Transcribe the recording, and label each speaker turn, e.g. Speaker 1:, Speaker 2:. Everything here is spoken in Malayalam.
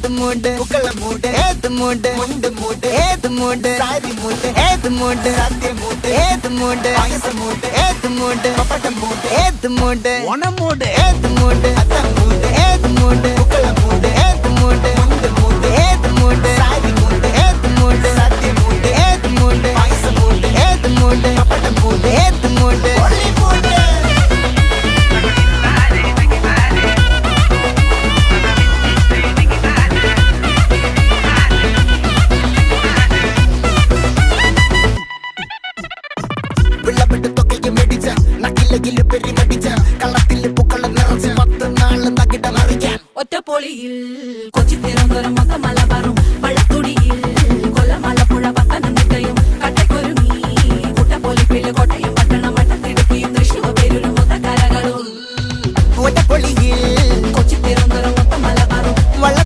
Speaker 1: ഏത് മൂട് പുക്കള മൂട് ഏത് മൂട് മുണ്ട് മൂട് ഏത് മൂട് സാരി മൂട് ഏത് മൂട് സദ്യ മൂട് ഏത് മൂട് പായസ മൂട് ഏത് മൂട് പപ്പടം മൂട് ഏത് മൂട് ഓണം മൂട് ഏത് മൂട് അത്തം മൂട് ഏത് മൂട് പുക്കള മൂട് ഏത് മൂട് മുണ്ട് മൂട് ഏത് മൂട് സാരി മൂട് ഏത് മൂട് സദ്യ മൂട് ഏത് മൂട് പായസ മൂട് ഏത് മൂട് പപ്പടം മൂട് ഏത് മൂട് ഒളി മൂട്
Speaker 2: ഒറ്റപ്പൊളിയിൽ കൊച്ചി തിരുവനന്തപുരം മൊത്തമല